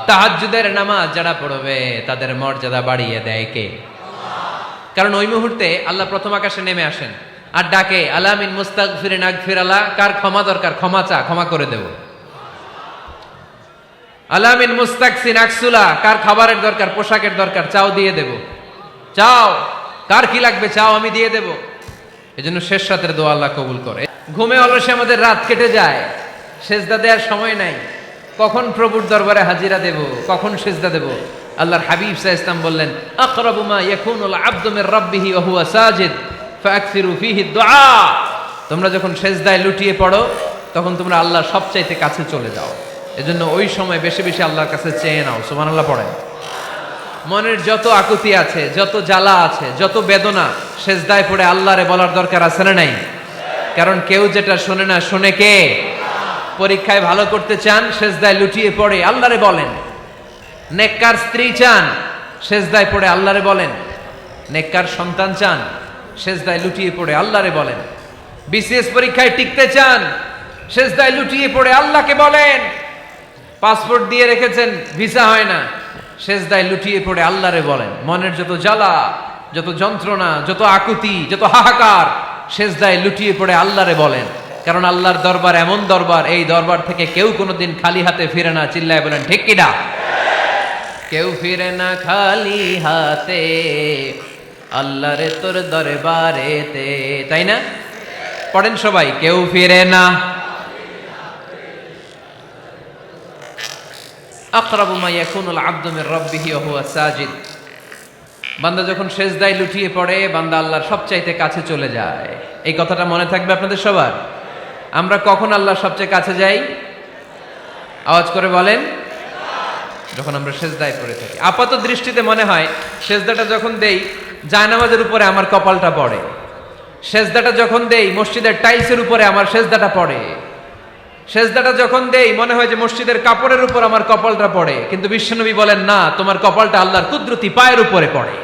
তাহাজ্জুদের নামাজ যারা পড়বে তাদের মর্যাদা বাড়িয়ে দেয় কে? কারণ ওই মুহূর্তে আল্লাহ প্রথম আকাশে নেমে আসেন আর ডাকে আলা মিন মুস্তাগফিরিন আগফিরালা, কার ক্ষমা দরকার ক্ষমা চা, ক্ষমা করে দেব। আলা মিন মুস্তাকসিন আকসুলা, কার খাবারের দরকার পোশাকের দরকার চাও দিয়ে দেব। চাও, কার কি লাগবে চাও আমি দিয়ে দেব। এজন্য শেষ রাতের দোয়া আল্লাহ কবুল করে। ঘুমে অলসে আমাদের রাত কেটে যায়, সেজদা দেওয়ার সময় নাই। কখন প্রভুর দরবারে হাজিরা দেব, কখন সেজদা দেব? আল্লাহর হাবিব সাল্লাল্লাহু আলাইহি ওয়াসাল্লাম বললেন আকরাবু মা ইয়াকুনুল আবদু মির রাব্বিহি ওয়া হুয়া সাজিদ ফাকসিরু ফীহি দুআ। তোমরা যখন সেজদায় লুটিয়ে পড়ো তখন তোমরা আল্লাহর সবচাইতে কাছে চলে যাও। এজন্য ওই সময় বেশি বেশি আল্লাহর কাছে চেয়ে নাও। সুবহানাল্লাহ পড়েন। মনের যত আকুতি আছে, যত জ্বালা আছে, যত বেদনা সেজদায় পড়ে আল্লাহরে বলার দরকার আছে না নাই? কারণ কেউ যেটা শোনে না শোনে কে? পরীক্ষায় ভালো করতে চান সেজদায় লুটিয়ে পড়ে আল্লাহরে বলেন। নেককার স্ত্রী চান সেজদায় পড়ে আল্লাহরে বলেন। নেককার সন্তান চান সেজদায় লুটিয়ে পড়ে আল্লাহরে বলেন। বিসিএস পরীক্ষায় টিকতে চান সেজদায় লুটিয়ে পড়ে আল্লাহকে বলেন। পাসপোর্ট দিয়ে রেখেছেন ভিসা হয় না, সেজদায় লুটিয়ে পড়ে আল্লাহরে বলেন। মনের যত জ্বালা, যত যন্ত্রণা, যত আকুতি, যত হাহাকার সেজদায় লুটিয়ে পড়ে আল্লাহরে বলেন। কারণ আল্লাহর দরবার এমন দরবার, এই দরবার থেকে কেউ কোনোদিন খালি হাতে ফিরে না। চিল্লায় বলেন ঠিক কিনা? কেউ ফিরে না খালি হাতে আল্লাহরে তোর দরবারেতে, তাই না? পড়েন সবাই, কেউ ফিরে না। আকরাবু মা ইয়াকুনুল আবদু মির রাব্বিহি ওয়া হুয়া সাজিদ। বান্দা যখন সেজদায় লুটিয়ে পড়ে বান্দা আল্লাহর সবচাইতে কাছে চলে যায়। এই কথাটা মনে থাকবে আপনাদের সবার। আমরা কখন আল্লাহর সবচেয়ে কাছে যাই? আওয়াজ করে বলেন। যখন আমরা সেজদায় পড়ে থাকি। আপাত দৃষ্টিতে মনে হয় সেজদাটা যখন দেই জায়নামাজের উপরে আমার কপালটা পড়ে, সেজদাটা যখন দেই মসজিদের টাইলসের উপরে আমার সেজদাটা পড়ে, সেজদাটা যখন দেই মনে হয় যে মসজিদের কাপড়ের উপর আমার কপালটা পড়ে। কিন্তু বিশ্বনবী বলেন না, তোমার কপালটা আল্লাহর কুদরতি পায়ের উপরে পড়ে।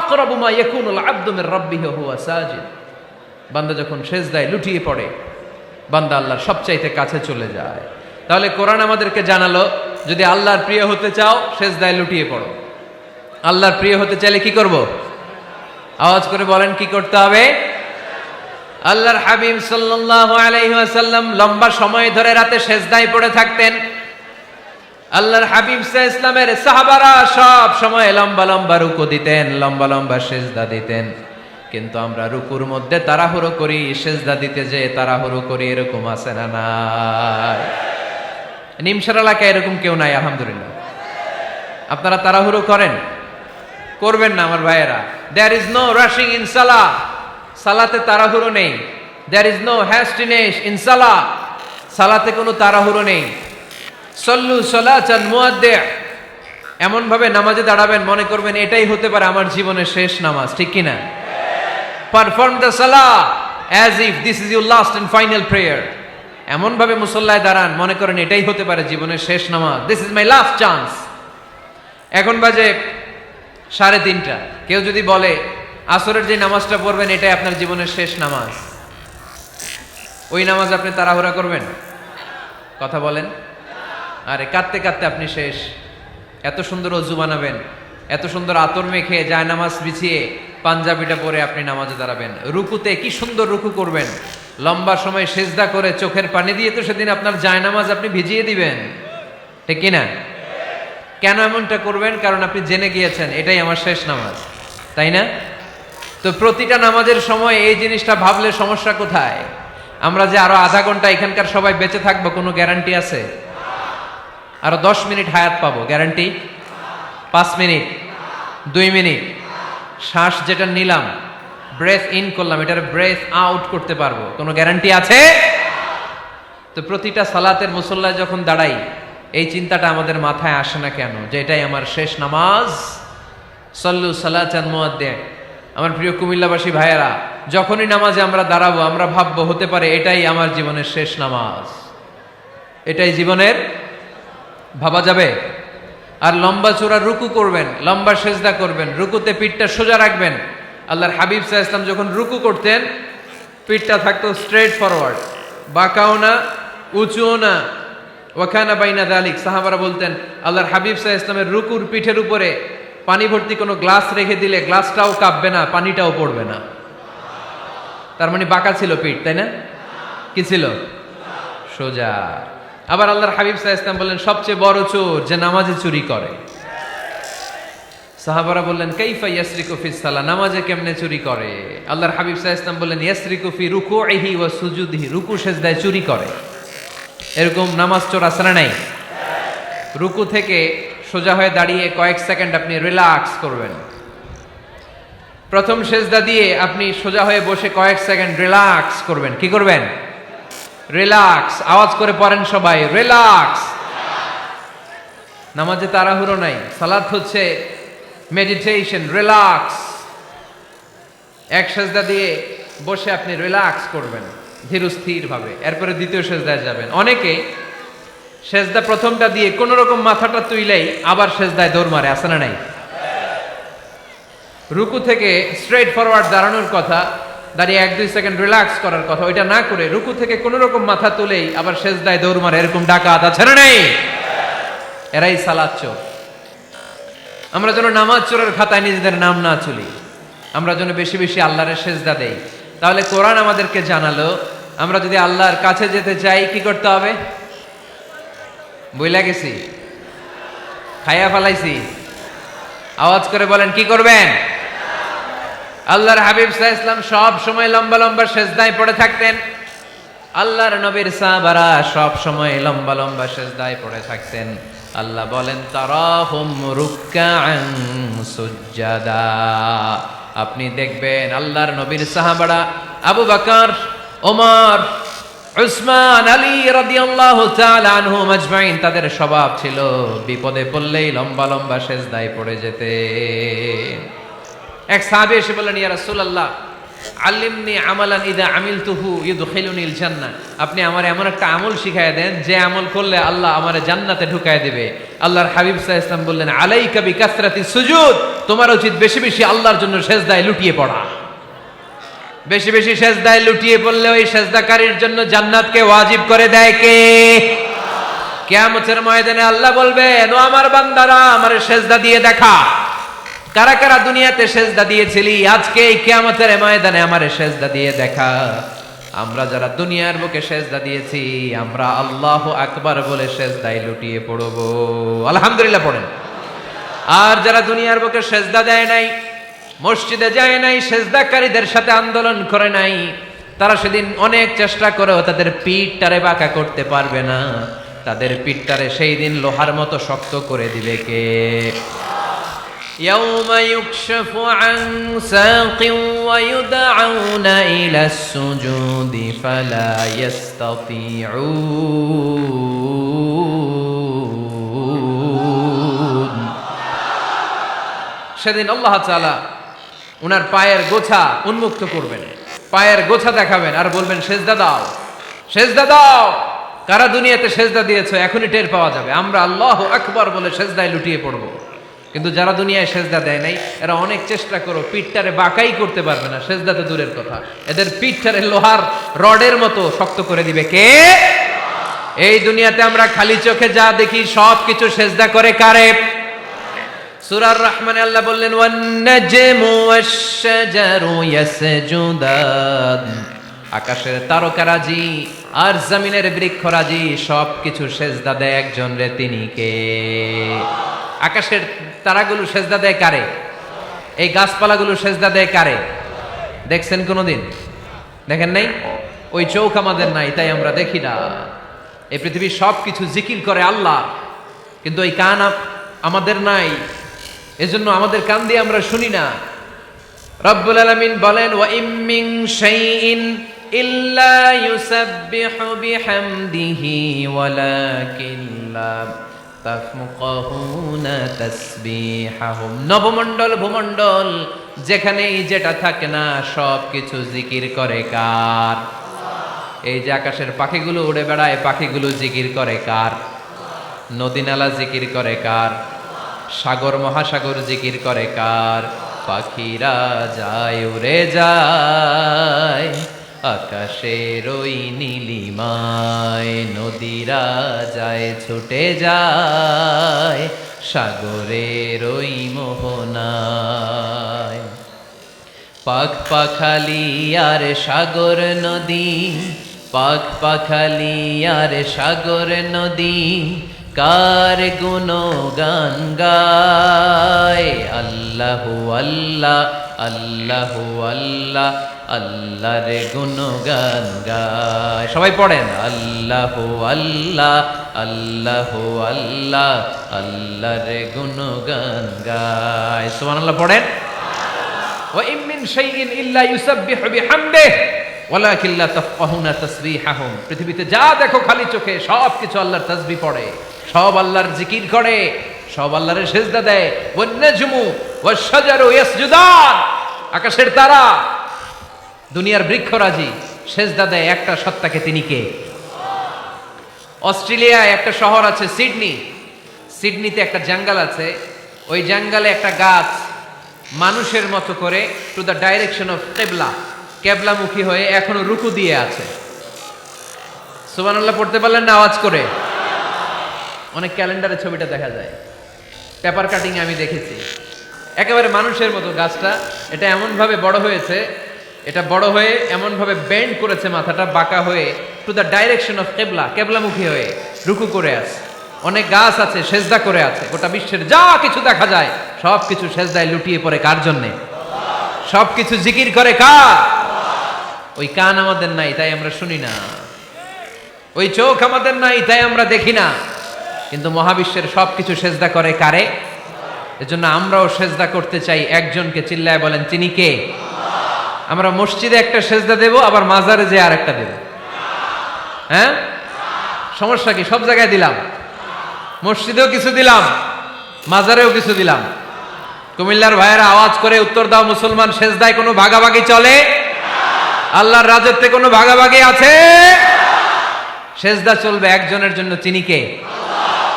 আকরাবু মা ইয়াকুনুল আবদু মির রাব্বিহি ওয়া হুয়া সাজিদ। বান্দা যখন সেজদায় লুটিয়ে পড়ে বান্দা আল্লাহর সবচাইতে কাছে চলে যায়। তাহলে কোরআন আমাদেরকে জানালো, যদি আল্লাহর প্রিয় হতে চাও সেজদায় লুটিয়ে পড়ো। আল্লাহর প্রিয় হতে চাইলে কি করব? আওয়াজ করে বলেন কি করতে হবে? আল্লাহর হাবিব সাল্লাল্লাহু আলাইহি ওয়াসাল্লাম লম্বা সময় ধরে রাতে সেজদায় পড়ে থাকতেন। আল্লাহর হাবিব সাল্লাল্লাহু আলাইহি ওয়াসাল্লামের সাহাবারা সব সময় লম্বা লম্বা রুকু দিতেন, লম্বা লম্বা সেজদা দিতেন। কিন্তু আমরা রুকুর মধ্যে তাড়াহুড়ো করি, সেজদা দিতে যে তাড়াহুড়ো করি, এরকম আছে না নাই? নিমসার এলাকায় এরকম কেউ নাই আলহামদুলিল্লাহ। আপনারা তাড়াহুড়ো করেন? করবেন না আমার ভাইয়েরা। There is no rushing in salah. সালাতে তাড়াহুড়ো নেই। There is no hastiness in salah. সালাতে কোনো তাড়াহুড়ো নেই। সল্লু সালাতান মুআদ্দি'। এমন ভাবে নামাজে দাঁড়াবেন মনে করবেন এটাই হতে পারে আমার জীবনের শেষ নামাজ, ঠিক কি না? পারফর্ম দ্য সালাহ as if this is your last and final prayer. এমন ভাবে মুসল্লায় দাঁড়ান মনে করেন এটাই হতে পারে জীবনের শেষ নামাজ। This is my last chance. এখন বাজে 3:30। কেউ যদি বলে আসরের যে নামাজটা পড়বেন এটাই আপনার জীবনের শেষ নামাজ, ওই নামাজ আপনি তাড়াহুড়া করবেন? কথা বলেন। আরে কাঁদতে কাঁদতে আপনি শেষ। এত সুন্দর ওযু বানাবেন, এত সুন্দর আতর মেখে যায় নামাজ বিছিয়ে পাঞ্জাবিটা পরে আপনি নামাজে দাঁড়াবেন। রুকুতে কি সুন্দর রুকু করবেন, লম্বা সময় সেজদা করে চোখের পানি দিয়ে তো সেদিন আপনার জায়নামাজ আপনি ভিজিয়ে দিবেন, ঠিক কিনা? কেন এমনটা করবেন? কারণ আপনি জেনে গিয়েছেন এটাই আমার শেষ নামাজ, তাই না? তো প্রতিটা নামাজের সময় এই জিনিসটা ভাবলে সমস্যা কোথায়? আমরা যে আরো আধা ঘন্টা এখানকার সবাই বেঁচে থাকবো কোনো গ্যারান্টি আছে? আরো 10 মিনিট হায়াত পাবো, গ্যারান্টি? 5 মিনিট, 2 মিনিট, শ্বাস যেটা নিলাম ব্রেথ ইন করলাম এটার ব্রেথ আউট করতে পারবো, কোনো গ্যারান্টি আছে? তো প্রতিটা সালাতের মুসল্লায় যখন দাঁড়াই এই চিন্তাটা আমাদের মাথায় আসে না কেন যে এটাই আমার শেষ নামাজ? সল্লু সালাতান মুআদ্দি'। আমার প্রিয় কুমিল্লাবাসী ভাইয়েরা, যখনই নামাজে আমরা দাঁড়াবো আমরা ভাববো হতে পারে এটাই আমার জীবনের শেষ নামাজ। এটাই জীবনের, ভাবা যাবে? আর লম্বা চূড়া রুকু করবেন, লম্বা সেজদা করবেন, রুকুতে পিঠটা সোজা রাখবেন। আল্লাহর হাবিব সাল্লাল্লাহু আলাইহি ওয়াসাল্লাম যখন রুকু করতেন পিঠটা থাকতো স্ট্রেট ফরওয়ার্ড, বাঁকাও না উঁচুও না, ওয়াকানা বাইনা যালিক, সাহাবারা বলতেন আল্লাহর হাবিব সাল্লাল্লাহু আলাইহি ওয়াসাল্লামের রুকুর পিঠের উপরে পানি ভর্তি কোনো গ্লাস রেখে দিলে গ্লাসটাও কাঁপবে না, পানিটাও পড়বে না। তার মানে বাঁকা ছিল পিঠ, তাই না? কি ছিল? সোজা। আবার আল্লাহর হাবিব সাল্লাল্লাহু আলাইহি ওয়াসাল্লাম বললেন সবচেয়ে বড় চোর যে নামাজে চুরি করে। সাহাবারা বললেন কাইফা ইয়াসরিকু ফিস সালাহ, নামাজে কেমনে চুরি করে? আল্লাহর হাবিব সাল্লাল্লাহু আলাইহি ওয়াসাল্লাম বললেন ইয়াসরিকু ফি রুকুইহি ওয়া সুজুদিহি, রুকু সেজদায় চুরি করে। এরকম নামাজ চোর আছে না নাই? রুকু থেকে সোজা হয়ে দাঁড়িয়ে কয়েক সেকেন্ড আপনি রিল্যাক্স করবেন। প্রথম সেজদা দিয়ে আপনি সোজা হয়ে বসে কয়েক সেকেন্ড রিল্যাক্স করবেন। কি করবেন? রিল্যাক্স। আওয়াজ করে পড়েন সবাই, রিল্যাক্স। নামাজে তাড়াহুড়ো নাই, সালাত হচ্ছে মেডিটেশন, রিল্যাক্স। এক সেজদা দিয়ে বসে আপনি রিল্যাক্স করবেন ধীরস্থির ভাবে, এরপরে দ্বিতীয় সেজদায় যাবেন। অনেকে সেজদা প্রথমটা দিয়ে কোন রকম মাথাটা তুইলেই আবার সেজদায় দৌড় মারে, আছে না নাই? রুকু থেকে স্ট্রেট ফরওয়ার্ড দাঁড়ানোর কথা, দাঁড়িয়ে 1-2 সেকেন্ড রিল্যাক্স করার কথা, ওইটা না করে রুকু থেকে কোন রকম মাথা তুলেই আবার সেজদায় দৌড় মারে, এরকম ডাকাত আছে না নাই? এরাই সালাত চোর। আমরা যেন নামাজ চোরের খাতায় নিজেদের নাম না তুলি, আমরা যেন বেশি বেশি আল্লাহর সেজদা দেই। তাহলে কোরআন আমাদেরকে জানালো আমরা যদি আল্লাহর কাছে যেতে চাই কি করতে হবে? বইলা গেছি? খাইয়া ফেলাইছি? আওয়াজ করে বলেন কি করবেন? আল্লাহর হাবিব সাল্লাল্লাহু আলাইহি ওয়াসাল্লাম সব সময় লম্বা লম্বা সেজদায় পড়ে থাকতেন। আল্লাহর নবীর সাহাবারা সব সময় লম্বা লম্বা সেজদায় পড়ে থাকতেন। আল্লাহ বলেন তারাহুম রুকআন সুজদা, আপনি দেখবেন আল্লাহর নবীর সাহাবারা আবু বকর, ওমর, উসমান, আলী রাদিয়াল্লাহু তাআলা আনহুম আজমাইন, তাদের স্বভাব ছিল বিপদে পড়লেই লম্বা লম্বা সেজদায় পড়ে যেতে। এক সাহাবী এসে বললেন ইয়া রাসূলুল্লাহ আল্লিমনি আমালান ইযা আমিলতুহু ইউদখিলুনিল জান্নাহ, আপনি আমার এমন একটা আমল শিখায়া দেন যে আমল করলে আল্লাহ আমারে জান্নাতে ঢুকায় দিবে। আল্লাহর হাবিব সাল্লাল্লাহু আলাইহি ওয়াসাল্লাম বললেন আলাইকা বিকাসরাতিস সুজুদ, তোমার উচিত বেশি বেশি আল্লাহর জন্য সেজদায় লুটিয়ে পড়া। বেশি বেশি সেজদায় লুটিয়ে পড়লে ওই সেজদাকারীর জন্য জান্নাতকে ওয়াজিব করে দেয় কে? কিয়ামতের ময়দানে আল্লাহ বলবেন ও আমার বান্দারা আমারে সেজদা দিয়ে দেখা, কারা কারা দুনিয়াতে সেজদা দিয়েছিলি, আজকে এই কিয়ামতের ময়দানে আমারে সেজদা দিয়ে দেখা। আমরা যারা দুনিয়ার বুকে সেজদা দিয়েছি আমরা আল্লাহু আকবার বলে সেজদায় লুটিয়ে পড়ব, আলহামদুলিল্লাহ পড়েন। আর যারা দুনিয়ার বুকে সেজদা দেয় নাই, মসজিদে যায় নাই, সেজদাকারীদের সাথে আন্দোলন করে নাই, তারা সেদিন অনেক চেষ্টা করেও তাদের পিঠটারে বাঁকা করতে পারবে না। তাদের পিঠটারে সেই দিন লোহার মতো শক্ত করে দিবে কে? ইয়াউমা ইউকশাফু আন সাকিন ওয়া ইউদআউনা ইলাস সুজুদি ফালা ইস্তাতিউন। সেদিন আল্লাহ তাআলা উনার পায়ের গোছা উন্মুক্ত করবেন, পায়ের গোছা দেখাবেন আর বলবেন সেজদা দাও, সেজদা দাও। কারা দুনিয়াতে সেজদা দিয়েছো এখনই টের পাওয়া যাবে। আমরা আল্লাহু আকবার বলে সেজদায় লুটিয়ে পড়ব, কিন্তু যারা দুনিয়ায় সেজদা দেয় নাই এরা অনেক চেষ্টা করো পিঠটারে বাঁকাই করতে পারবে না, সেজদাতে দূরের কথা, এদের পিঠটারে লোহার রডের মতো শক্ত করে দিবে কে? এই দুনিয়াতে আমরা খালি চোখে যা দেখি সব কিছু সেজদা করে কারে? সূরার রহমানে আল্লাহ বললেন ওয়ান নাজমু ওয়াশ-শাজারু ইয়াসজুদান, আকাশের তারকারাজি আর জমিনের বৃক্ষরাজি সব কিছু সেজদা দেয় একজন রে, তিনি কে? আকাশের তারাগুলো সেজদা দেয় কারে? এই গাছপালাগুলো সেজদা দেয় কারে? দেখছেন কোনোদিন? দেখেন নাই? ওই চোখ আমাদের নাই তাই আমরা দেখি না। এই পৃথিবীর সব কিছু জিকির করে আল্লাহ, কিন্তু এই কান আমাদের নাই, এজন্য আমাদের কান দিয়ে আমরা শুনি না। রব্বুল আলামিন বলেন ওয়া ইম মিন শাইইন ইল্লা ইউসাব্বিহু বিহামদিহি ওয়ালাকিন লা তাফকাহুনা তাসবিহাহুম। নবমণ্ডল ভূমণ্ডল যেখানেই যেটা থাকে না সব কিছু জিকির করে কার? এই যে আকাশের পাখিগুলো উড়ে বেড়ায়, পাখিগুলো জিকির করে কার? নদী নালা জিকির করে কার? সাগর মহাসাগর জিকির করে কার? পাখিরা যায় উড়ে যায় আকাশের ওই নীলিমায় নদীরা যায় ছুটে যায় সাগরের ওই মোহনায়। পাখ পাখালি আর সাগর নদী, পাখ পাখালি আর সাগর নদী, কার গুণগান গায়। আল্লাহু আল্লাহ আল্লাহু আল্লাহ আল্লাহর গুণগান গায়। সবাই পড়েন আল্লাহু আল্লাহ আল্লাহু আল্লাহ আল্লাহর গুণগান গায়। সুবহানাল্লাহ পড়েন। ওয়া ইম মিন শাইইন ইল্লা ইউসাব্বিহু বিহামদিহি ওয়ালাকিন লা তাফকাহুনা তাসবিহাহুম। পৃথিবীতে যা দেখো খালি চোখে সব কিছু আল্লাহর তাসবিহ পড়ে, সব আল্লাহর জিকির করে, সব আল্লাহর সিজদা দেয়। One নাজমু wash শাজারু ইয়াসজুদান। আকাশের তারা, দুনিয়ার বৃক্ষরাজি সিজদা দেয় একটা সত্তাকে, তিনি কে? অস্ট্রেলিয়ায় একটা শহর আছে সিডনি, সিডনিতে একটা জঙ্গল আছে, ওই জঙ্গলে একটা গাছ মানুষের মতো করে টু দ্য ডাইরেকশন অফ কিবলা, কেবলামুখী হয়ে এখনো রুকু দিয়ে আছে। সুবহানাল্লাহ পড়তে পারলেন না আওয়াজ করে? অনেক ক্যালেন্ডারে ছবিটা দেখা যায়, পেপার কাটিং আমি দেখেছি। একেবারে মানুষের মতো গাছটা, এটা এমনভাবে বড় হয়েছে, এটা বড় হয়ে এমনভাবে বেন্ড করেছে, মাথাটা বাঁকা হয়ে টু দ্য ডাইরেকশন অফ কিবলা, কেবলামুখী হয়ে রুকু করে আছে। অনেক গাছ আছে সেজদা করে আছে। গোটা বিশ্বের যা কিছু দেখা যায় সব কিছু সেজদায় লুটিয়ে পড়ে কার জন্যে? সব কিছু জিকির করে কার? ওই কান আমাদের নাই তাই আমরা শুনি না, ওই চোখ আমাদের নাই তাই আমরা দেখি না, কিন্তু মহাবিশ্বের সব কিছু সেজদা করে কারে? এজন্য আমরাও সেজদা করতে চাই একজনকে। চিল্লায় বলেন তিনি কে? আমরা মসজিদে একটা সেজদা দেব, আবার মাজারে যে আরেকটা দেব। হ্যাঁ, সমস্যা কি? সব জায়গায় দিলাম, মসজিদেও কিছু দিলাম, মাজারেও কিছু দিলাম। কুমিল্লার ভাইয়েরা আওয়াজ করে উত্তর দাও, মুসলমান সেজদায় কোনো ভাগাভাগি চলে? আল্লাহর রাজত্বে কোনো ভাগাভাগি আছে? সেজদা চলবে একজনের জন্য, তিনি কে?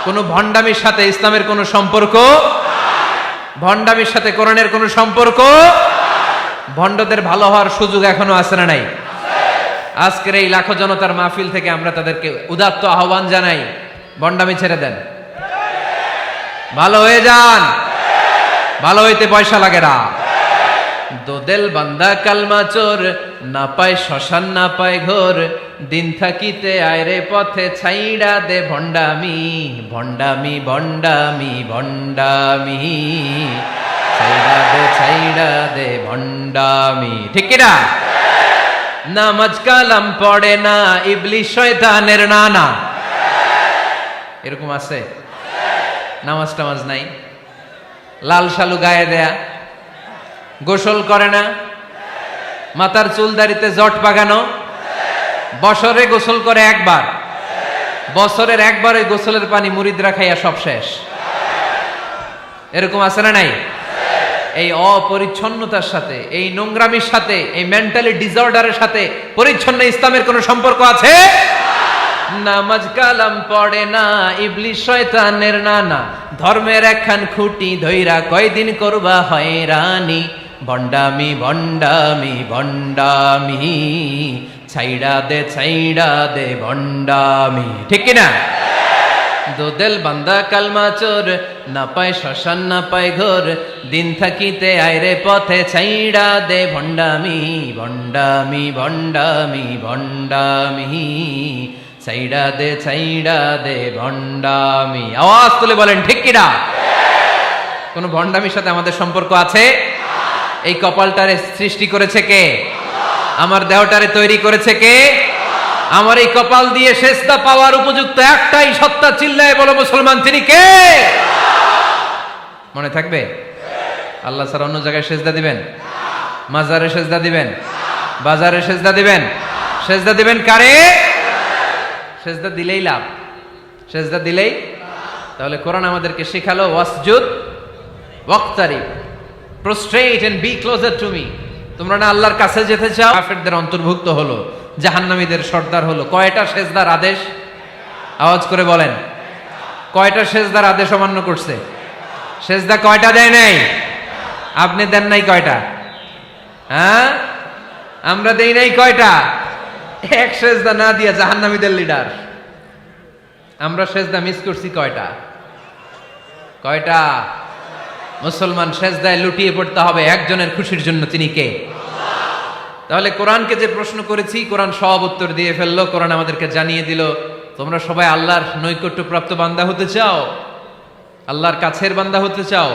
কোনো ভণ্ডামির সাথে ইসলামের কোনো সম্পর্ক, ভণ্ডামির সাথে কোরআনের কোনো সম্পর্ক। ভণ্ডদের ভালো হওয়ার সুযোগ এখনো আছে না নাই? আজকের এই লাখো জনতার মাহফিল থেকে আমরা তাদেরকে উদাত্ত আহ্বান জানাই, ভণ্ডামি ছেড়ে দেন, ভালো হয়ে যান। ভালো হইতে পয়সা লাগে না। দোদেল বান্দা কালমা চোর, না পায় শ্মশান না পায় ঘোর, দিন থাকিতে আয়রে পথে ছাইড়া দে ভণ্ডামি, ভণ্ডামি ভণ্ডামি ভণ্ডামি, ছাইড়া দে ভণ্ডামি। ঠিক কিনা? নামাজ কালাম পড়ে না, ইবলিশ শয়তানের নানা। এরকম আছে? নামাজ টামাজ নাই, লাল শালু গায়ে দেয়া, গোসল করে না, মাথার চুল দাড়িতে জট পাকানো, বছরে গোসল করে একবার, বছরের একবার ওই গোসলের পানি মুরিদরা খাইয়া সব শেষ। এরকম আছে না নাই? এই অপরিচ্ছন্নতার সাথে, এই নোংরামির সাথে, এই মেন্টালি ডিসঅর্ডারের সাথে পরিচ্ছন্ন ইসলামের কোনো সম্পর্ক আছে? নামাজ কালাম পড়ে না, ইবলিশ শয়তানের নানা, ধর্মের একখান খুঁটি ধইরা কয়দিন করবা হয়রানি, ভণ্ডামি ভণ্ডামি ভণ্ডামি, ছাইড়া দে ভণ্ডামি। ঠিক কিনা? দোদেল বান্দা কালমা চোর, না পায় শ্মশান না পায় ঘোর, দিন থাকিতে আয়রে পথে ছাইড়া দে ভণ্ডামি, ভণ্ডামি ভণ্ডামি ভণ্ডামি, ছাইড়া দে ভণ্ডামি। আওয়াজ তুলে বলেন ঠিক কিনা? কোন ভণ্ডামির সাথে আমাদের সম্পর্ক আছে? এই কপালটারে সৃষ্টি করেছে কে? আমার দেহটারে তৈরি করেছে কে? আমার এই কপাল দিয়ে সেজদা পাওয়ার উপযুক্ত একটাই সত্তা, চিল্লায় বলো মুসলমান, তিনি কে? মনে থাকবে? আল্লাহ ছাড়া অন্য জায়গায় সেজদা দিবেন? মাজারে সেজদা দিবেন? বাজারে সেজদা দিবেন? সেজদা দিবেন কারে? সেজদা দিলেই লাভ, সেজদা দিলেই। তাহলে কোরআন আমাদেরকে শেখালো ওয়াসজুদ ওয়াক্তারিব, prostrate and be closer to me. তোমরা না আল্লাহর কাছে যেতে চাও, কাফেরদের অন্তর্ভুক্ত হলো, জাহান্নামীদের সর্দার হলো। কয়টা সেজদার আদেশ? আওয়াজ করে বলেন, কয়টা সেজদার আদেশ অমান্য করছে? সেজদা কয়টা দেয় নাই? আপনি দেন নাই কয়টা? হ্যাঁ, আমরা দেই নাই কয়টা? এক সেজদা না দিয়া জাহান্নামীদের লিডার। আমরা সেজদা মিস করছি কয়টা? কয়টা? মুসলমান সেজদায় লুটিয়ে পড়তে হবে একজনের খুশির জন্য, তিনি কে? তাহলে কোরআনকে যে প্রশ্ন করেছি, কোরআন সব উত্তর দিয়ে ফেললো। কোরআন আমাদেরকে জানিয়ে দিল, তোমরা সবাই আল্লাহর নৈকট্যপ্রাপ্ত বান্দা হতে চাও, আল্লাহর কাছের বান্দা হতে চাও,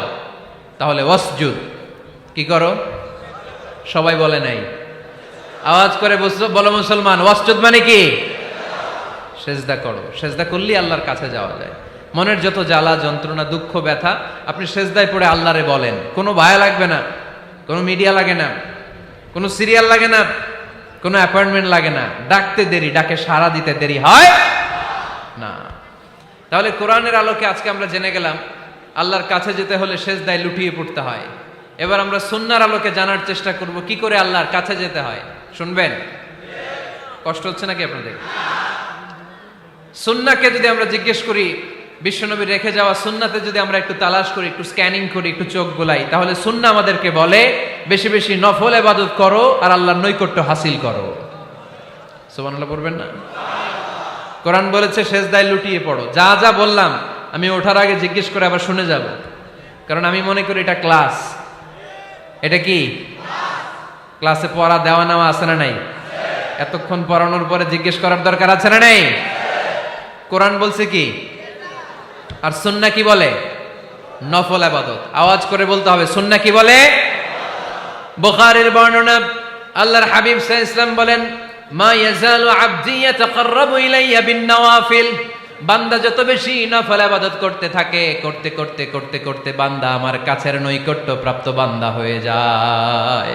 তাহলে ওয়াসজুদ, কি করো? সবাই বলে নাই, আওয়াজ করে বলো মুসলমান, ওয়াসজুদ মানে কি? সেজদা করো। সেজদা করলেই আল্লাহর কাছে যাওয়া যায়। মনের যত জ্বালা যন্ত্রণা দুঃখ ব্যথা আপনি সেজদায় পড়ে আল্লাহরে বলেন। কোনো ভায়া লাগবে না, কোনো মিডিয়া লাগে না, কোনো সিরিয়াল লাগে না, কোনো অ্যাপয়েন্টমেন্ট লাগে না। ডাকতে দেরি, ডাকে সাড়া দিতে দেরি হয় না। তাহলে কোরআনের আলোকে আজকে আমরা জেনে গেলাম আল্লাহর কাছে যেতে হলে সেজদায় লুটিয়ে পড়তে হয়। এবার আমরা সুন্নাহর আলোকে জানার চেষ্টা করব কি করে আল্লাহর কাছে যেতে হয়। শুনবেন? কষ্ট হচ্ছে নাকি আপনাদের? সুন্নাহকে যদি আমরা জিজ্ঞেস করি, বিশ্বনবী রেখে যাওয়া সুন্নাতে যদি আমরা একটু তালাশ করি, একটু স্ক্যানিং করি, একটু চোখ গোলাই, তাহলে সুন্নাহ আমাদেরকে বলে বেশি বেশি নফল ইবাদত করো আর আল্লাহর নৈকট্য হাসিল করো। সুবহানাল্লাহ পড়বেন না? কোরআন বলেছে সেজদায় লুটিয়ে পড়ো। যা যা বললাম আমি ওঠার আগে জিজ্ঞেস করে আবার শুনে যাব, কারণ আমি মনে করি এটা ক্লাস। এটা কি ক্লাসে পড়া দেওয়া নেওয়া আছে না নাই? এতক্ষণ পড়ানোর পরে জিজ্ঞেস করার দরকার আছে না নাই? কোরআন বলছে কি আর সুন্নাহ কি বলে? নফল ইবাদত। আওয়াজ করে বলতে হবে, সুন্নাহ কি বলে? বুখারীর বর্ণনা, আল্লাহর হাবিব সাল্লাল্লাহু আলাইহি ওয়াসাল্লাম বলেন, মা ইয়াজালু আবদি ইয়াতাকাররাবু ইলাইয়া বিন-নওয়াফিল, বান্দা যত বেশি নফল ইবাদত করতে থাকে, করতে করতে করতে করতে বান্দা আমার কাছের নৈকট্য প্রাপ্ত বান্দা হয়ে যায়।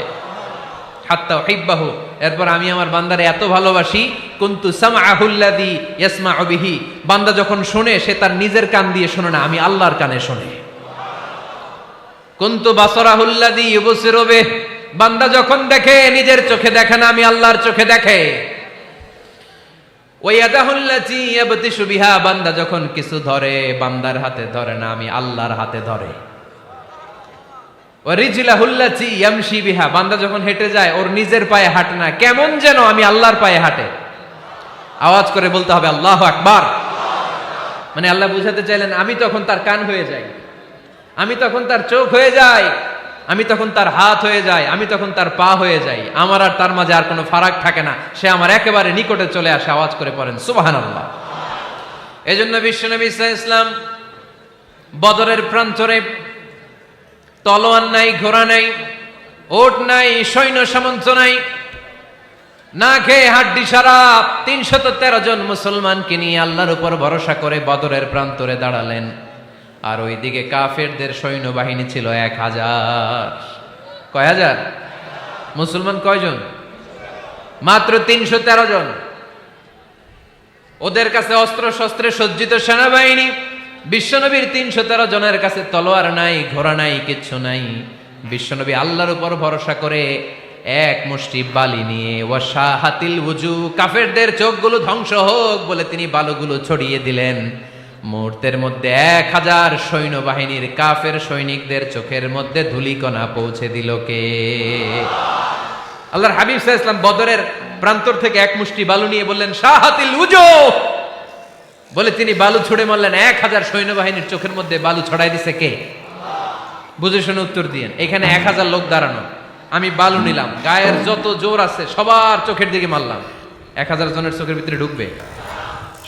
হাত্তা উহিব্বাহু, এরপর আমি আমার বান্দারে এত ভালোবাসি, কুনতু সামআহুল্লাযী ইয়াসমাউ বিহি, বান্দা যখন শুনে সে তার নিজের কান দিয়ে শুনে না, আমি আল্লাহর কানে শুনে। কুনতু বাসারাহুল্লাযী ইউবসিরু বিহি, বান্দা যখন দেখে নিজের চোখে দেখে না, আমি আল্লাহর চোখে দেখে। ওয়ায়াদাহুল্লাতী ইয়াবতিশু বিহা, বান্দা যখন কিছু ধরে বান্দার হাতে ধরে না, আমি আল্লাহর হাতে ধরে। ওয়ারিজলাহুল্লাতী ইয়ামশি বিহা, বান্দা যখন হেঁটে যায় ওর নিজের পায়ে হাঁটে না, কেমন যেন আমি আল্লাহর পায়ে হাঁটে। আওয়াজ করে বলতে হবে আল্লাহু আকবার। মানে আল্লাহ বুঝাতে চাইলেন আমি তখন তার কান হয়ে যাই, আমি তখন তার চোখ হয়ে যাই, আমি তখন তার হাত হয়ে যাই, আমি তখন তার পা হয়ে যাই। আমার আর তার মাঝে আর কোনো ফারাক থাকে না, সে আমার একেবারে নিকটে চলে আসে। আওয়াজ করে পড়েন সুবহানাল্লাহ। এজন্য বিশ্বনবী সাল্লাল্লাহু আলাইহি ওয়াসাল্লাম বদরের প্রান্তরে তলোয়ার নাই, ঘোড়া নাই, ওট নাই, সৈন্য সামন্ত নাই, না খেয়ে হাড্ডি সারা ৩১৩ জন মুসলমানকে নিয়ে আল্লাহর উপর ভরসা করে বদরের প্রান্তরে দাঁড়ালেন। আর ওইদিকে কাফেরদের সৈন্যবাহিনী ছিল ১,০০০। কয় হাজার? মুসলমান কয়জন? মাত্র ৩১৩ জন। ওদের কাছে অস্ত্র শস্ত্রে সজ্জিত সেনাবাহিনী। বিশ্বনবীর ৩১৩ জনের কাছে তলোয়ার নাই, ঘোড়া নাই, কিচ্ছু নাই। বিশ্বনবী আল্লাহর উপর ভরসা করে এক মুষ্টি বালি নিয়ে, ওয়াশাহাতিল ওযু, কাফেরদের চোখগুলো ধ্বংস হোক বলে তিনি বালুগুলো ছড়িয়ে দিলেন। মুহূর্তের মধ্যে ১,০০০ সৈন্যবাহিনীর কাফের সৈনিকদের চোখের মধ্যে ধূলিকণা পৌঁছে দিল কে? আল্লাহর হাবিব সাল্লাল্লাহু আলাইহি ওয়াসাল্লাম বদরের প্রান্তর থেকে এক মুষ্টি বালু নিয়ে বললেন শাহাতিল ওযু, বলে তিনি বালু ছুড়ে মারলেন। ১,০০০ সৈন্যবাহিনীর চোখের মধ্যে বালু ছড়াই দিছে কে? বুঝে শুনে উত্তর দিয়েন। এখানে ১,০০০ লোক দাঁড়ানো, আমি বালু নিলাম, গায়ের যত জোর আছে সবার চোখের দিকে মারলাম। ১,০০০ জনের চোখের ভিতরে ঢুকবে?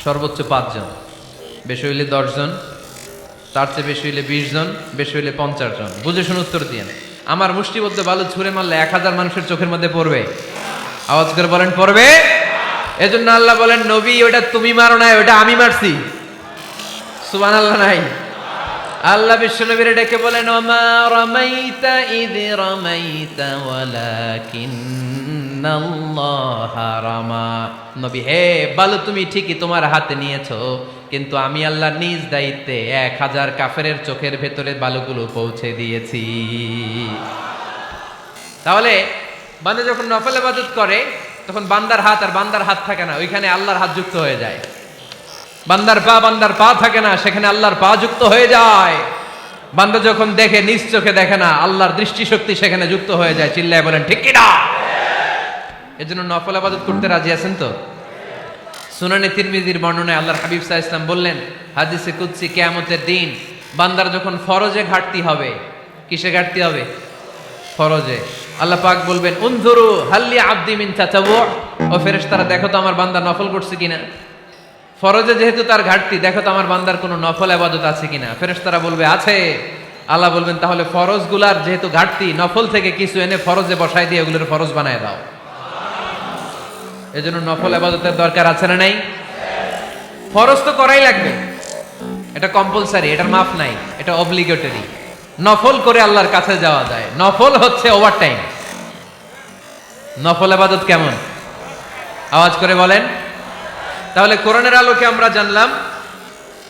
সর্বোচ্চ ৫ জন, বেশি হইলে ১০ জন, তার চেয়ে বেশি হইলে ২০ জন, বেশি হইলে ৫০ জন। বুঝে শুনে উত্তর দিয়েন। আমার মুষ্টিবদ্ধ বালু ছুঁড়ে মারলে ১,০০০ মানুষের চোখের মধ্যে পড়বে? আওয়াজ করে বলেন পড়বে। এজন্য আল্লাহ বলেন নবী ওটা তুমি মারো নাই, ওটা আমি মারছি। সুবহানাল্লাহ নাই? আল্লাহ বিশ্বনবীরে ডেকে বলেন ওমা রামাইতা ইয রামাইতা ওয়ালাকিন্নাল্লাহা রামা। নবী হে, বালু তুমি ঠিকই তোমার হাতে নিয়েছো, কিন্তু আমি আল্লাহ নিজ দায়িত্বে ১,০০০ কাফেরের চোখের ভেতরে বালুগুলো পৌঁছে দিয়েছি। তাহলে বান্দা যখন নফল ইবাদত করে তখন বান্দার হাত আর বান্দার হাত থাকে না, ওইখানে আল্লাহর হাত যুক্ত হয়ে যায়। বান্দার পা থাকে না, সেখানে আল্লাহর পা যুক্ত হয়ে যায়। বান্দা যখন দেখে নিজ চোখে দেখে না, আল্লাহর দৃষ্টিশক্তি সেখানে যুক্ত হয়ে যায়। চিল্লায় বলেন ঠিক কিনা? এজন্য নফল ইবাদত করতে রাজি আছেন তো? সুনানে তিরমিজির বর্ণনায় আল্লাহর হাবিব সাল্লাল্লাহু আলাইহি ওয়াসাল্লাম বললেন, হাদিসে কুদসি, কিয়ামতের দিন বান্দার যখন ফরজে ঘাটতি হবে, কিসে ঘাটতি হবে? ফরজে। আল্লাহ পাক বলবেন, উনজুরু হাল্লি আবদি মিন তাতাওয়ু, ও ফেরেশতারা দেখো তো আমার বান্দা নফল করছে কিনা। ফরজে যেহেতু তার ঘাটতি, দেখো তো আমার বান্দার কোনো নফল ইবাদত আছে কিনা। ফেরেশতারা বলবে আছে। আল্লাহ বলবেন, তাহলে ফরজগুলার যেহেতু ঘাটতি, নফল থেকে কিছু এনে ফরজে বসায় দিয়ে ওগুলোর ফরজ বানায় দাও। এজন্য নফল ইবাদতের দরকার আছে না নাই? ফরজ তো করাই লাগবে, এটা কম্পালসারি, এটার মাফ নাই, এটা অব্লিগেটরি। নফল করে আল্লাহর কাছে যাওয়া যায়, নফল হচ্ছে ওভারটাইম। নফল ইবাদত কেমন? আওয়াজ করে বলেন। তাহলে কোরআনের আলোকে আমরা জানলাম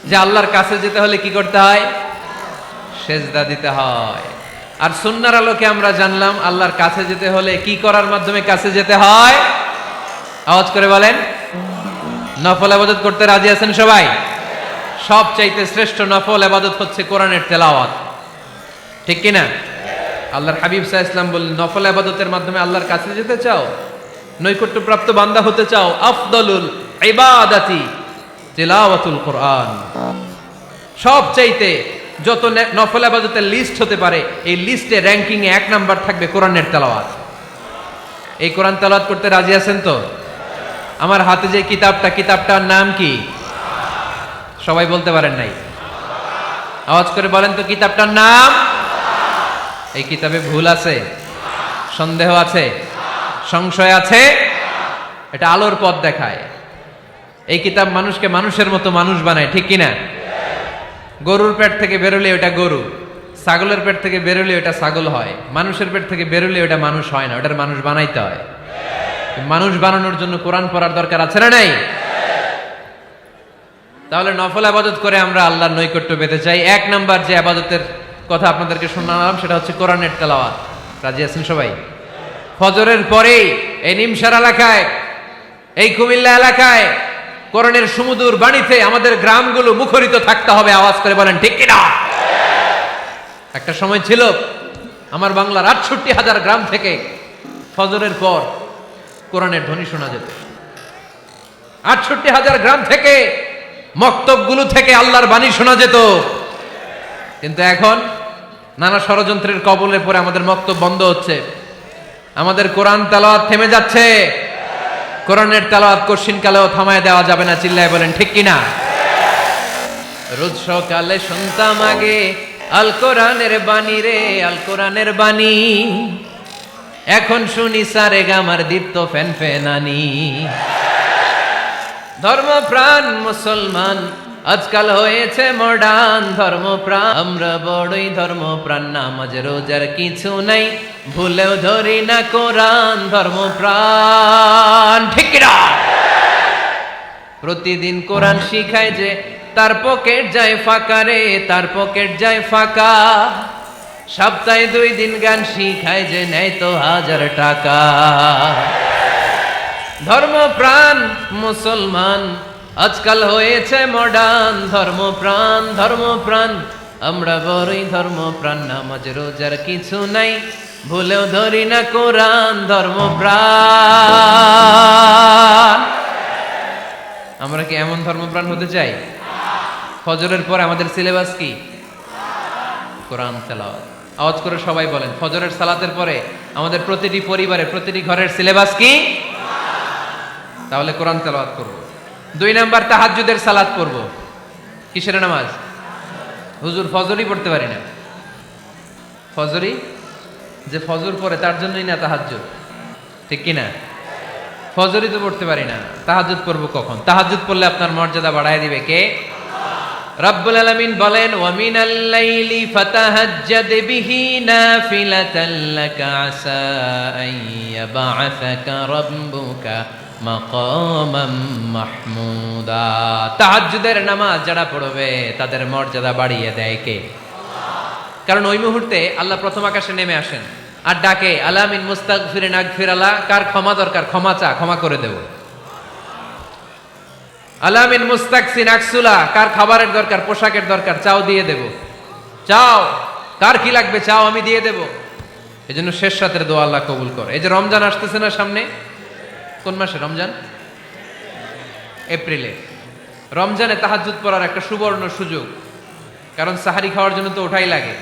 যে আল্লাহর কাছে যেতে হলে কি করতে হয়? সেজদা দিতে হয়। আর সুন্নাহর আলোকে আমরা জানলাম আল্লাহর কাছে যেতে হলে কি করার মাধ্যমে কাছে যেতে হয়? আওয়াজ করে বলেন। নফল ইবাদত করতে রাজি আছেন সবাই? সবচাইতে শ্রেষ্ঠ নফল ইবাদত হচ্ছে কোরআনের তেলাওয়াত, ঠিক কি না? আল্লাহর হাবিব সাল্লাল্লাহু আলাইহি ওয়াসাল্লাম বললেন, নফল ইবাদতের মাধ্যমে আল্লাহর কাছে যেতে চাও, নৈকট্যপ্রাপ্ত বান্দা হতে চাও, আফদলুল ইবাদাতি তিলাওয়াতুল কোরআন। সবচাইতে যত নফল ইবাদতের লিস্ট হতে পারে, এই লিস্টে র্যাঙ্কিং এ 1 নাম্বার থাকবে কোরআনের তেলাওয়াত। এই কোরআন তেলাওয়াত করতে রাজি আছেন তো? আমার হাতে যে কিতাবটার নাম কি? সবাই বলতে পারেন নাই? আওয়াজ করে বলেন তো, কিতাবটার নাম? এই কিতাবে ভুল আছে? সন্দেহ আছে? সংশয় আছে? এটা আলোর পথ দেখায়। এই কিতাব মানুষকে মানুষের মতো মানুষ বানায়, ঠিক কিনা? গরুর পেট থেকে বেরোলে ওটা গরু, ছাগলের পেট থেকে বেরোলে ওটা ছাগল হয়, মানুষের পেট থেকে বেরোলে ওটা মানুষ হয় না, ওটার মানুষ বানাইতে হয়। মানুষ বানানোর জন্য কোরআন পড়ার দরকার আছে না নাই? তাহলে নফল ইবাদত করে আমরা আল্লাহর নৈকট্য পেতে চাই। 1 নাম্বার যে ইবাদতের কথা আপনাদেরকে শোনালাম সেটা হচ্ছে কোরআনের তেলাওয়াত। রাজি আছেন সবাই? ফজরের পরেই এই নিমসার এলাকায়, এই কুমিল্লা এলাকায় কোরআনের সুমধুর বাণীতে আমাদের গ্রামগুলো মুখরিত থাকতে হবে। আওয়াজ করে বলেন ঠিক কিনা? একটা সময় ছিল আমার বাংলার ৬৮,০০০ গ্রাম থেকে ফজরের পর কোরআনের ধ্বনি শোনা যেত। ৬৮,০০০ গ্রাম থেকে, মক্তবগুলো থেকে আল্লাহর বাণী শোনা যেত। কিন্তু এখন নানা ষড়যন্ত্রের কবলে পড়ে আমাদের মক্তব বন্ধ হচ্ছে, আমাদের কোরআন তেলাওয়াত থেমে যাচ্ছে। কোরআনের তেলাওয়াত কশিনকালেও থামায় দেওয়া যাবে না। চিল্লায় বলেন ঠিক কিনা? রোজ সকালে শুনতাম আগে আল কোরআনের বাণী রে, আল কোরআনের বাণী। এখন শুনি সারে গামার দীপ্ত ফ্যান ফেনানি। ধর্মপ্রাণ মুসলমান আজকাল হয়েছে মডার্ন, ধর্মপ্রাণ আমরা বড়ই ধর্মপ্রাণ। নামাজ রোজার কিছু নাই, ভুলেও ধরি না কোরআন। ধর্মপ্রাণ ঠিক না? প্রতিদিন কোরআন শিখায় যে তার পকেট যায় ফাঁকা রে, তার পকেট যায় ফাঁকা। সপ্তাহে 2 দিন গান শিখায় যে নেয় তো 1000 টাকা। ধর্মপ্রাণ মুসলমান আজকাল হয়েছে মডার্ন, ধর্মপ্রাণ ধর্মপ্রাণ আমরা বড়ই ধর্মপ্রাণ। নামাজ রোজার কিছু নাই, ভুলেও ধরি না কোরআন। ধর্মপ্রাণ। আমরা কি এমন ধর্মপ্রাণ হতে চাই? ফজরের পর আমাদের সিলেবাস কি? কোরআন তেলাওয়াত। আওয়াজ করে সবাই বলেন, ফজরের সালাতের পরে আমাদের প্রতিটি পরিবারে, প্রতিটি ঘরের সিলেবাস কি? তাহলে কোরআন তেলাওয়াত করব। 2 নাম্বার তাহাজ্জুদের সালাত পড়ব। কিসের নামাজ? হুজুর ফজরই পড়তে পারি না। ফজরই যে ফজর পড়ে তার জন্যই না তাহাজ্জুদ, ঠিক কি না? ফজরই তো পড়তে পারি না, তাহাজ্জুদ পড়ব কখন? তাহাজ্জুদ পড়লে আপনার মর্যাদা বাড়ায় দিবে কে? রব্বুল আলামিন বলেন, ওয়া মিনাল লাইলি ফাতাহাজ্জাদ বিহি নাফিলাতাল লাকা আসা আন ইয়াবআসাকা রাব্বুকা মাকামাম মাহমুদা। তাহাজ্জুদের নামাজ যারা পড়বে তাদের মর্যাদা বাড়িয়ে দেয় কে? কারণ ওই মুহূর্তে আল্লাহ প্রথম আকাশে নেমে আসেন আর ডাকে, আলা মিন মুস্তাগফিরিন আগফিরালা, কার ক্ষমা দরকার ক্ষমা চা, ক্ষমা করে দেব। আলা মিন মুস্তাকসিন আকসুলা, কার খাবারের দরকার, পোশাকের দরকার, চাও দিয়ে দেব। চাও, কার কি লাগবে চাও, আমি দিয়ে দেব। এজন্য শেষ রাতের দোয়া আল্লাহ কবুল করে। এই যে রমজান আসতেছে না সামনে, কোন মাসে? রমজান, এপ্রিলে। রমজানে তাহাজ্জুদ পড়ার একটা সুবর্ণ সুযোগ, কারণ সাহারি খাওয়ার জন্য তো ওঠাই লাগে।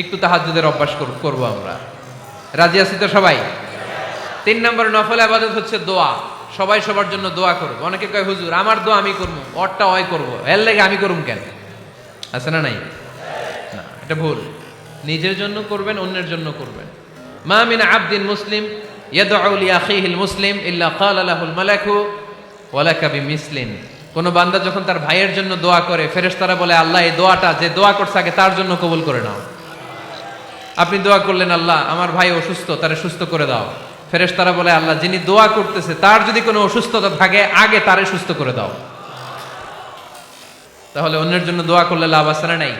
একটু তাহাজ্জুদের অভ্যাস করব আমরা। রাজি আছি তো সবাই? 3 নম্বর নফল ইবাদত হচ্ছে দোয়া। সবাই সবার জন্য দোয়া করব। অনেকে কয় হুজুর আমার দোয়া আমি করবো, ওরটা ওই করবো, এর লেগে আমি করুম কেন? আছে না নাই? না, এটা ভুল। নিজের জন্য করবেন, অন্যের জন্য করবেন। মা মিন আবদিন মুসলিম ইয়াদউ লি আখিহিল মুসলিম ইল্লা ক্বালা লাহুল মালাকু ওয়ালাকা বিমিসলিন। কোন বান্দা যখন তার ভাইয়ের জন্য দোয়া করে, ফেরেশতারা বলে আল্লাহ এই দোয়াটা যে দোয়া করছে আগে তার জন্য কবুল করে নাও। আপনি দোয়া করলেন আল্লাহ আমার ভাই অসুস্থ, তারে সুস্থ করে দাও। ফেরেশতারা বলে আল্লাহ যিনি দোয়া করতেছে তার যদি কোনো অসুস্থতা থাকে আগে তারে সুস্থ করে দাও। তাহলে অন্যের জন্য দোয়া করলে লাভ আছে না নাই?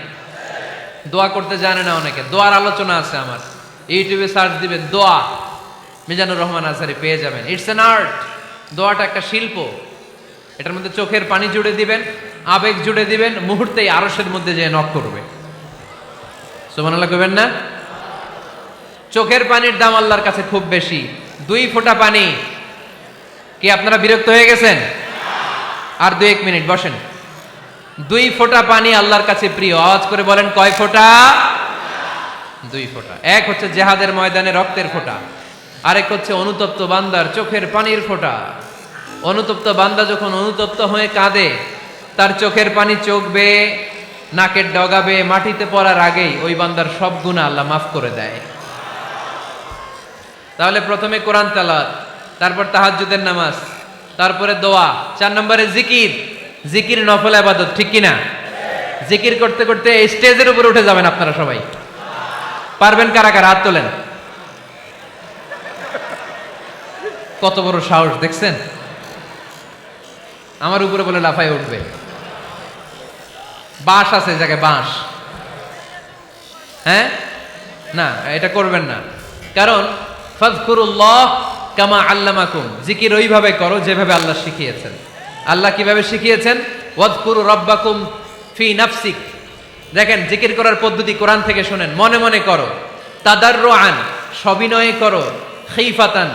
দোয়া করতে জানে না অনেকে। দোয়ার আলোচনা আছে আমার, ইউটিউবে সার্চ দিবেন দোয়া, মিজানুর রহমান আজহারি পেয়ে যাবেন। It's an art. দোয়াটা একটা শিল্প। এটার মধ্যে চোখের পানি জুড়ে দিবেন, আবেগ জুড়ে দিবেন, মুহূর্তেই আরশের মধ্যে যেয়ে নক করবে। সুবহানাল্লাহ কইবেন না? চোখের পানির দাম আল্লাহর কাছে খুব বেশি। 2 ফোঁটা পানি। কি আপনারা বিরক্ত হয়ে গেছেন? আর 2-1 মিনিট বসেন। 2 ফোঁটা পানি আল্লাহর কাছে প্রিয়। আওয়াজ করে বলেন কয় ফোঁটা? 2 ফোঁটা। এক হচ্ছে জিহাদের ময়দানে রক্তের ফোঁটা, আরেক হচ্ছে অনুতপ্ত বান্দার চোখের পানির ফোঁটা। অনুতপ্ত বান্দা যখন অনুতপ্ত হয়ে কাঁদে, তার চোখের পানি চোখ বেয়ে নাকের ডগা বেয়ে মাটিতে পড়ার আগেই ওই বান্দার সব গুনাহ আল্লাহ মাফ করে দেয়। তাহলে প্রথমে কোরআন তেলাওয়াত, তারপর তাহাজ্জুদের নামাজ, তারপরে দোয়া, 4 নম্বরে জিকির। জিকির নফল ইবাদত, ঠিক কি না? জিকির করতে করতে এই স্টেজের উপরে উঠে যাবেন আপনারা সবাই। পারবেন কারা কারা? হাত তোলেন। কত বড় সাহস দেখছেন? আমার উপরে বলে লাফায় উঠবে। বাঁশ আছে জায়গায়, বাঁশ। হ্যাঁ, না এটা করবেন না। কারণ ফাযকুরুল্লাহ কামা আল্লামাকুম, জিকির ওইভাবে করো যেভাবে আল্লাহ শিখিয়েছেন। আল্লাহ কিভাবে শিখিয়েছেন? ওয়াযকুরু রাব্বাকুম ফি নাফসিক। দেখেন জিকির করার পদ্ধতি কোরআন থেকে শুনেন। মনে মনে করো, তাদাররুআন সবিনয়ে করো, খিফাতান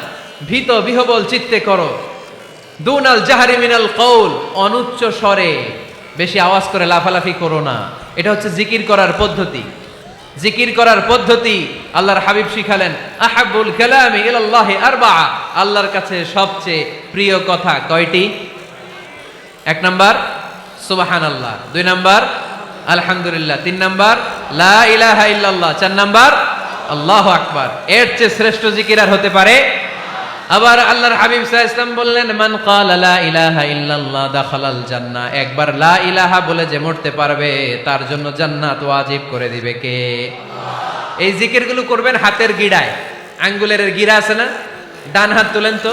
ভীত বিহবল চিত্তে করো, দুনাল জাহরি মিনাল কওল অনুচ্চ স্বরে, বেশি আওয়াজ করে লাফালাফি করো না। এটা হচ্ছে জিকির করার পদ্ধতি। জিকির করার পদ্ধতি আল্লাহর হাবিব শিখালেন, আহাব্বুল কালামি ইলাল্লাহি আরবাআ, আল্লাহর কাছে সবচেয়ে প্রিয় কথা কয়টি? 1 নাম্বার সুবহানাল্লাহ, 2 নাম্বার আলহামদুলিল্লাহ, 3 নাম্বার লা ইলাহা ইল্লাল্লাহ, 4 নাম্বার আল্লাহু আকবার। এর চেয়ে শ্রেষ্ঠ জিকির আর হতে পারে? আবার আল্লাহর হাবিব সাল্লাল্লাহু আলাইহি ওয়াসাল্লাম বললেন, মান ক্বালা লা ইলাহা ইল্লাল্লাহ দাখালাল জান্নাহ, একবার লা ইলাহা বলে যে মরতে পারবে তার জন্য জান্নাত ওয়াজিব করে দিবে কে? আল্লাহ। এই জিকিরগুলো করবেন হাতের গিড়ায়। আঙ্গুলের গিড়া আছে না? ডান হাত তোলেন তো,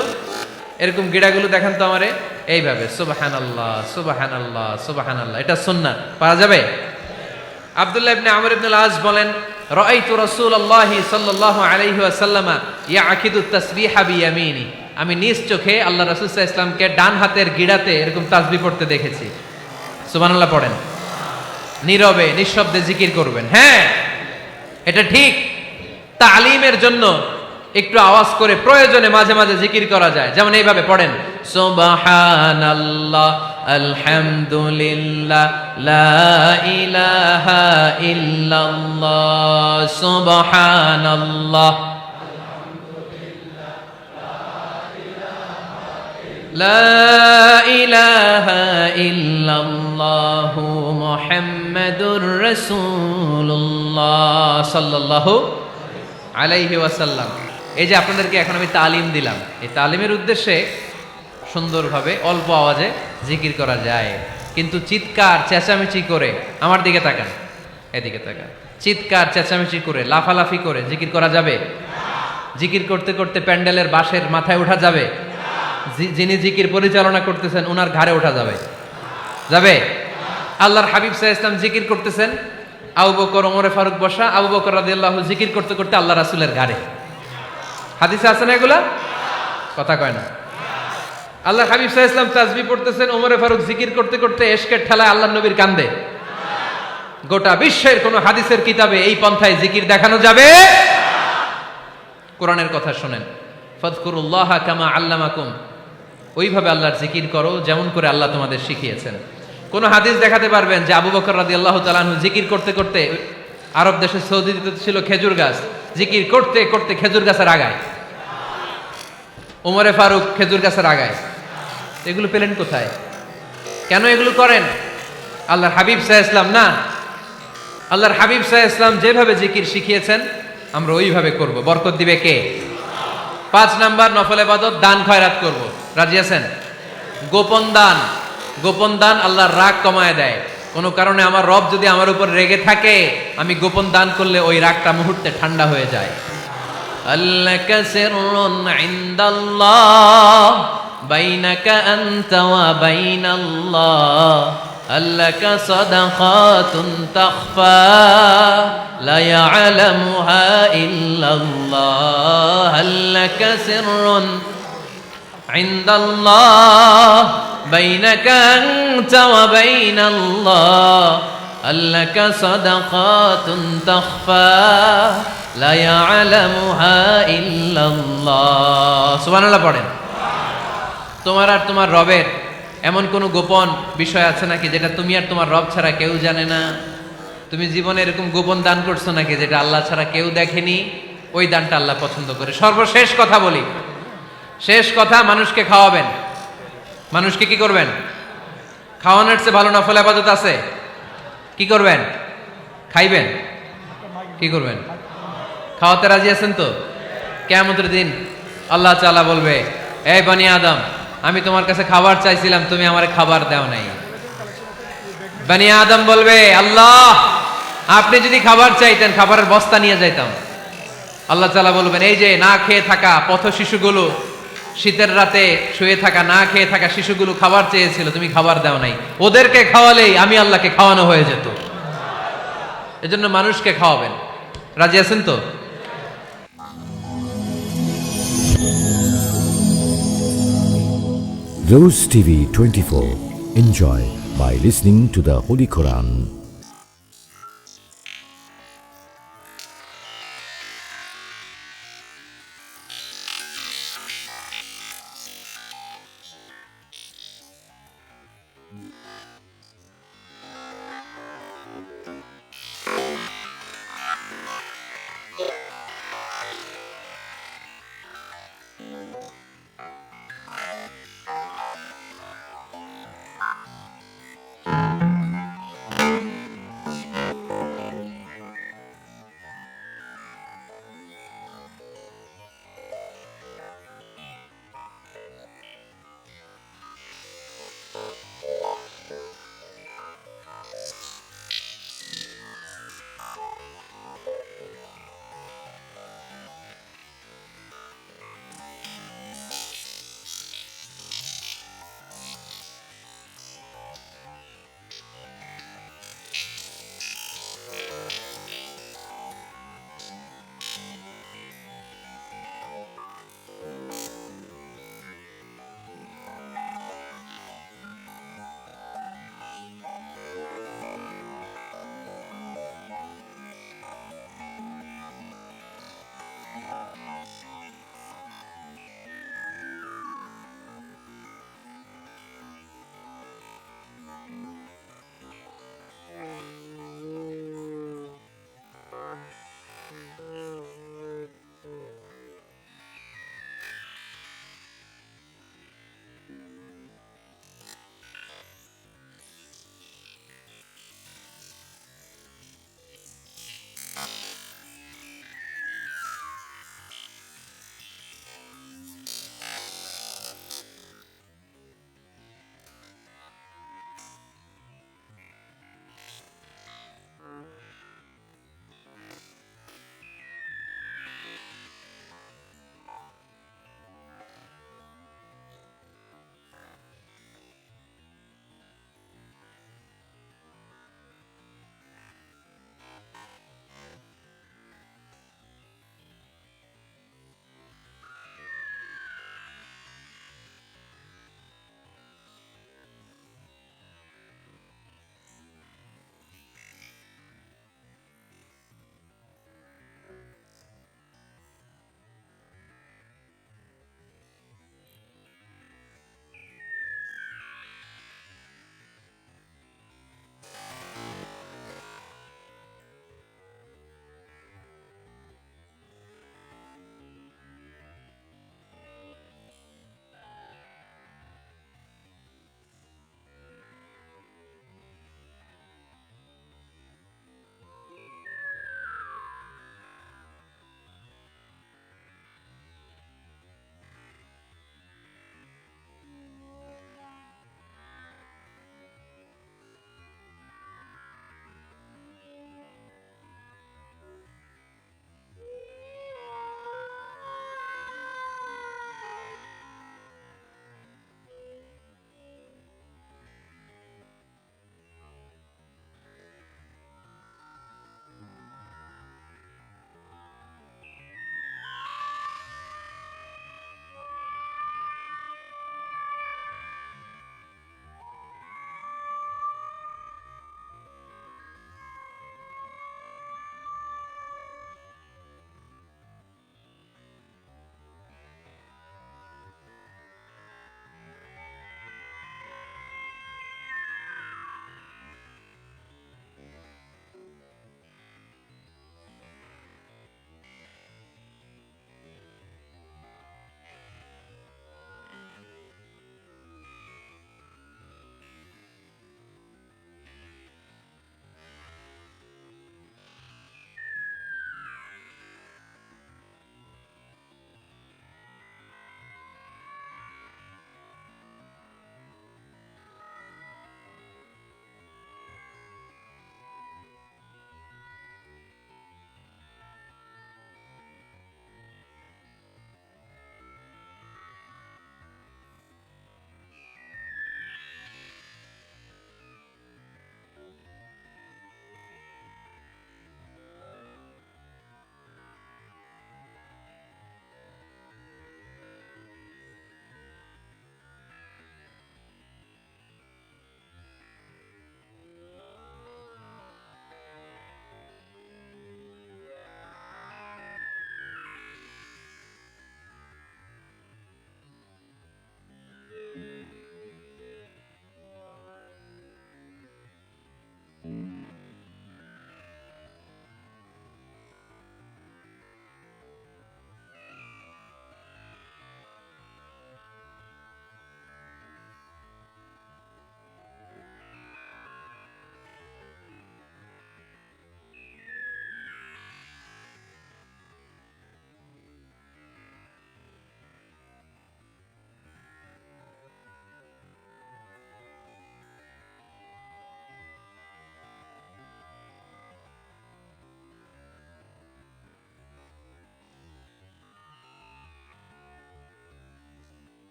এরকম গিড়াগুলো দেখান তো আমারে। এইভাবে সুবহানাল্লাহ সুবহানাল্লাহ সুবহানাল্লাহ, এটা সুন্নাত। পারা যাবে? আব্দুল্লাহ ইবনে আমর ইবনে আল-আস বলেন, রাআইতু রাসূলুল্লাহি সাল্লাল্লাহু আলাইহি ওয়াসাল্লাম ইয়াকিদু তাসবিহা বিয়ামিনি, আমি নিজ চোখে আল্লাহ রাসূল সাল্লাল্লাহু আলাইহি ওয়াসাল্লামকে ডান হাতের গিড়াতে এরকম তাসবিহ পড়তে দেখেছি। সুবহানাল্লাহ পড়েন। নীরবে নিঃশব্দে জিকির করবেন। হ্যাঁ, এটা ঠিক। তালিমের জন্য একটু আওয়াজ করে প্রয়োজনে মাঝে মাঝে জিকির করা যায়। যেমন এইভাবে পড়েন, সুবহানাল্লাহ আলহামদুলিল্লাহ লা ইলাহা ইল্লাল্লাহ সুবহানাল্লাহ লা ইলাহা ইল্লাল্লাহ মুহাম্মাদুর রাসূলুল্লাহ সাল্লাল্লাহু আলাইহি ওয়াসাল্লাম। এই যে আপনাদেরকে এখন আমি তালিম দিলাম, এই তালিমের উদ্দেশ্যে সুন্দরভাবে অল্প আওয়াজে জিকির করা যায়, কিন্তু চিৎকার চেঁচামেচি করে, আমার দিকে তাকান, এদিকে তাকান, চিৎকার চেঁচামেচি করে লাফালাফি করে জিকির করা যাবে? জিকির করতে করতে প্যান্ডেলের বাঁশের মাথায় ওঠা যাবে? যিনি জিকির পরিচালনা করতেছেন ওনার ঘাড়ে ওঠা যাবে? যাবে? আল্লাহর হাবিব সাল্লাল্লাহু আলাইহি ওয়াসাল্লাম জিকির করতেছেন, আবু বকর ওমরে ফারুক বসা, আবু বকর রাদিয়াল্লাহু জিকির করতে করতে আল্লাহ রাসূলের ঘাড়ে। হাদিসে আছে না এগুলা? কথা কয় না। আল্লাহর হাবিব সাল্লাল্লাহু আলাইহি ওয়াসাল্লাম তাসবিহ পড়তেছেন, ওমরে ফারুক জিকির করতে করতে এশকের ঠেলায় আল্লাহর নবীর কান্দে। গোটা বিশ্বের কোন হাদিসের কিতাবে এই পন্থায় জিকির দেখানো যাবে? কোরআনের কথা শুনেন, ফাযকুরুল্লাহা কামা আল্লামাকুম, ওইভাবে আল্লাহর জিকির করো যেমন করে আল্লাহ তোমাদের শিখিয়েছেন। কোন হাদিস দেখাতে পারবেন যে আবু বকর রাদিয়াল্লাহু তাআলা আনহু জিকির করতে করতে, আরব দেশের সৌদিতে ছিল খেজুর গাছ, জিকির করতে করতে খেজুর গাছের আগায়, ওমরে ফারুক খেজুর গাছের আগায়, এগুলো পেলেন কোথায়? কেন এগুলো করেন? আল্লাহর হাবিব সাল্লাল্লাহু আলাইহি ওয়াসাল্লাম না, আল্লাহর হাবিব সাল্লাল্লাহু আলাইহি ওয়াসাল্লাম যেভাবে জিকির শিখিয়েছেন আমরা ওইভাবে করব। বরকত দিবে কে? 5 নাম্বার নফল ইবাদত, দান খয়রাত করব। রাজি আছেন? গোপন দান, গোপন দান আল্লাহর রাগ কমায় দেয়। কোনো কারণে আমার রব যদি আমার উপর রেগে থাকে, আমি গোপন দান করলে ওই রাগটা মুহূর্তে ঠান্ডা হয়ে যায়। আল্লাকা সিররুন ইনদাল্লাহ বাইনাকা আনতা ওয়া বাইনাল্লাহ, আল্লাকা সাদাকাতুন তাখফা লা ইয়ালামুহা ইল্লাল্লাহ, আল্লাকা সিররুন ইনদাল্লাহ বাইনাকা আনতা ওয়া বাইনাল্লাহ, আল্লাকা সাদাকাতুন তাখফা লা ইয়ালামুহা ইল্লাল্লাহ। সুবহানাল্লাহ পড়েন। তোমার আর তোমার রবের এমন কোন গোপন বিষয় আছে নাকি যেটা তুমি আর তোমার রব ছাড়া কেউ জানে না? তুমি জীবনে এরকম গোপন দান করছো নাকি যেটা আল্লাহ ছাড়া কেউ দেখেনি? ওই দানটা আল্লাহ পছন্দ করে। সর্বশেষ কথা বলি, শেষ কথা, মানুষকে খাওয়াবেন। মানুষকে কি করবেন? খাওয়ানোর চেয়ে ভালো নফল ইবাদত আছে? কি করবেন? খাইবেন। কি করবেন? খাওয়াতে রাজি আছেন তো? কিয়ামতের দিন আল্লাহ তাআলা বলবে, এই বনি আদম, আমি তোমার কাছে খাবার চাইছিলাম, তুমি আমারে খাবার দাও নাই। বনি আদম বলবে, আল্লাহ আপনি যদি খাবার চাইতেন খাবারের বস্তা নিয়ে যাইতাম। আল্লাহ তাআলা বলবেন, এই যে না খেয়ে থাকা পথ শিশুগুলো, শীতের রাতে শুয়ে থাকা না খেয়ে থাকা শিশুগুলো খাবার চেয়েছিল, তুমি খাবার দাও নাই, ওদেরকে খাওয়ালেই আমি আল্লাহকে খাওয়ানো হয়ে যেত। এজন্য মানুষকে খাওয়াবেন। রাজি আছেন তো? Rose TV 24. Enjoy by listening to the Holy Quran.